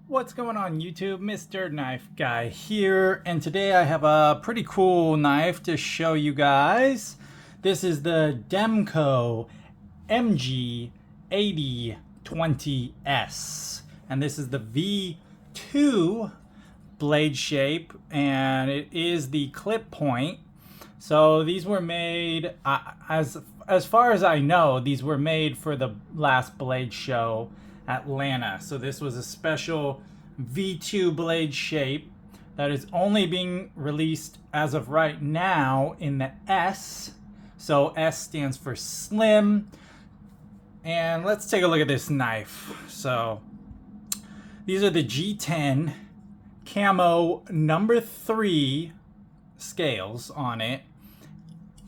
What's going on YouTube? Mr. Knife Guy here, and today I have a pretty cool knife to show you guys. This is the DEMKO MG AD20S, and this is the V2 blade shape, and it is the clip point. So these were made, as far as I know, these were made for the last blade show, Atlanta. So this was a special V2 blade shape that is only being released as of right now in the S. So S stands for slim. And let's take a look at this knife. So these are the G10 camo number 3 scales on it.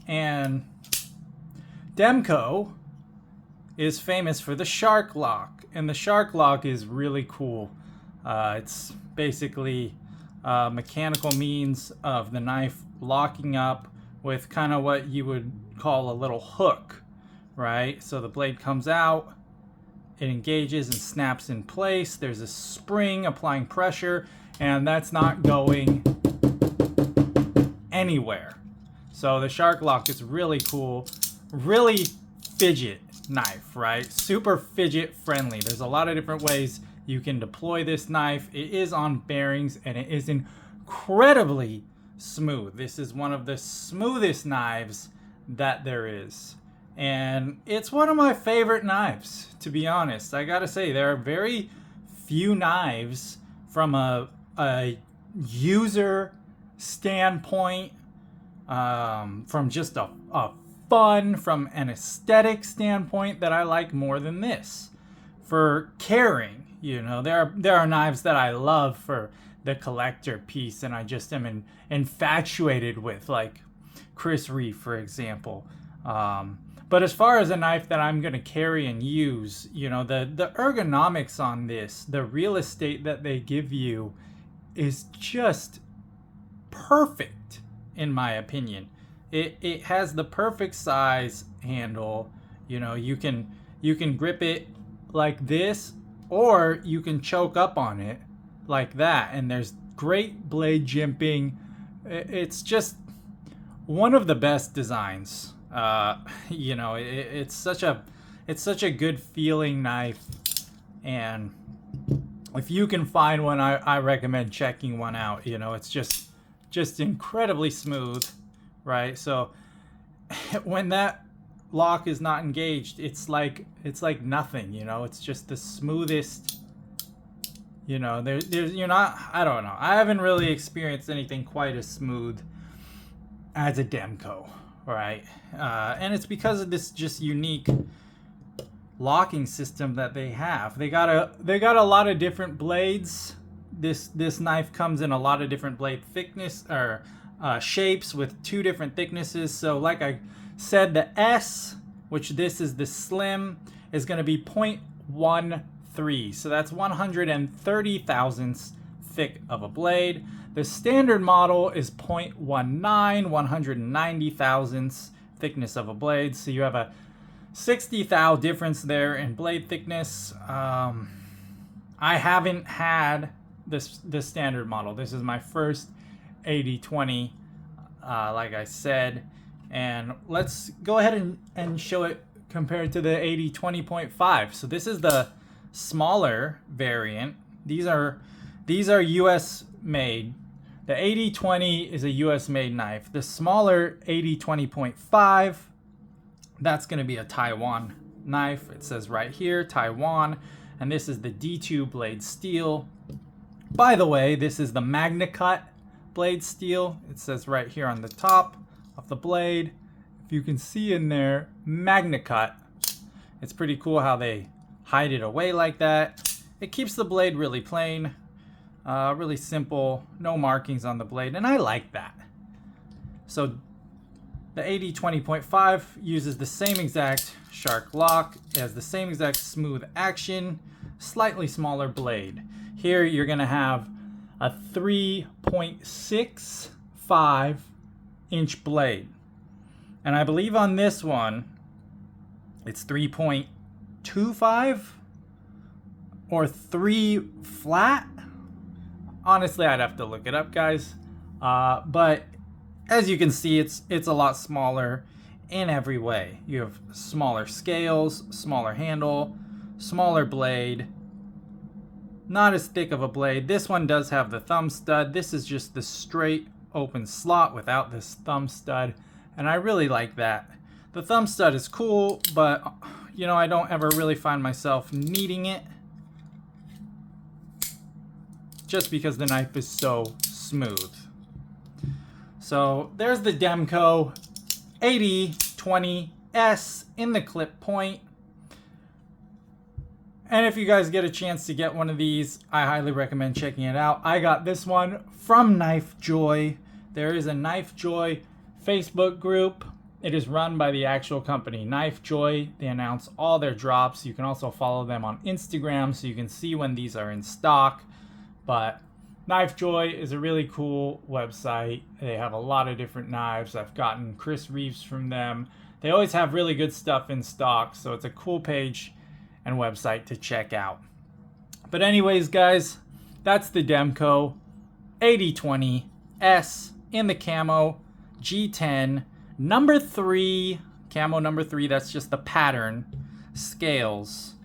And DEMKO is famous for the shark lock. And the shark lock is really cool. It's basically a mechanical means of the knife locking up with kind of what you would call a little hook, right? So the blade comes out, it engages and snaps in place. There's a spring applying pressure, and that's not going anywhere. So the shark lock is really cool, really fidget knife, right? Super fidget friendly. There's a lot of different ways you can deploy this knife. It is on bearings and it is incredibly smooth. This is one of the smoothest knives that there is. And it's one of my favorite knives, to be honest. I gotta say, there are very few knives from a user standpoint, from just a fun, from an aesthetic standpoint, that I like more than this. For carrying, you know, there are knives that I love for the collector piece, and I just am infatuated with, like Chris Reeve, for example. But as far as a knife that I'm going to carry and use, you know, the ergonomics on this, the real estate that they give you is just perfect, in my opinion. It has the perfect size handle. You know, you can grip it like this, or you can choke up on it like that, and there's great blade jimping. It's just one of the best designs. You know, it's such a good feeling knife, and if you can find one, I recommend checking one out. You know, it's just incredibly smooth. Right, so when that lock is not engaged, it's like nothing. You know, it's just the smoothest. You know, you're not. I don't know. I haven't really experienced anything quite as smooth as a DEMKO, right? And it's because of this just unique locking system that they have. They got a lot of different blades. This knife comes in a lot of different blade thickness or shapes with 2 different thicknesses. So like I said, the S, which this is the slim, is going to be 0.13. So that's 130 thousandths thick of a blade. The standard model is 0.19, 190 thousandths thickness of a blade. So you have a 60 thou difference there in blade thickness. I haven't had this standard model. This is my first AD20, like I said, and let's go ahead and show it compared to the AD20.5. So this is the smaller variant. These are US made. The AD20 is a US made knife. The smaller AD20.5, that's going to be a Taiwan knife. It says right here, Taiwan, and this is the D2 blade steel. By the way, this is the Magnacut blade steel. It says right here on the top of the blade, if you can see in there, Magnacut. It's pretty cool how they hide it away like that. It keeps the blade really plain, really simple, no markings on the blade, and I like that. So the AD20.5 uses the same exact shark lock, it has the same exact smooth action, slightly smaller blade. Here you're gonna have a 3.65 inch blade. And I believe on this one, it's 3.25 or 3 flat. Honestly, I'd have to look it up, guys. But as you can see, it's a lot smaller in every way. You have smaller scales, smaller handle, smaller blade, not as thick of a blade. This one does have the thumb stud. This is just the straight open slot without this thumb stud, and I really like that. The thumb stud is cool, but you know, I don't ever really find myself needing it just because the knife is so smooth. So there's the DEMKO AD20S in the clip point. And if you guys get a chance to get one of these, I highly recommend checking it out. I got this one from Knife Joy. There is a Knife Joy Facebook group. It is run by the actual company, Knife Joy. They announce all their drops. You can also follow them on Instagram so you can see when these are in stock. But Knife Joy is a really cool website. They have a lot of different knives. I've gotten Chris Reeves from them. They always have really good stuff in stock, so it's a cool page and website to check out. But anyways, guys, that's the DEMKO AD20S in the camo G10 number 3, camo number 3. That's just the pattern, scales,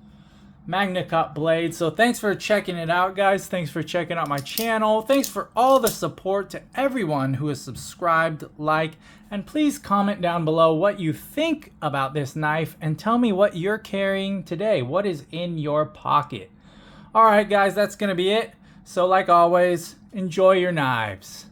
Magnacut blade. So thanks for checking it out, guys. Thanks for checking out my channel. Thanks for all the support to everyone who has subscribed, liked, and please comment down below what you think about this knife and tell me what you're carrying today. What is in your pocket? All right, guys, that's gonna be it. So like always, enjoy your knives.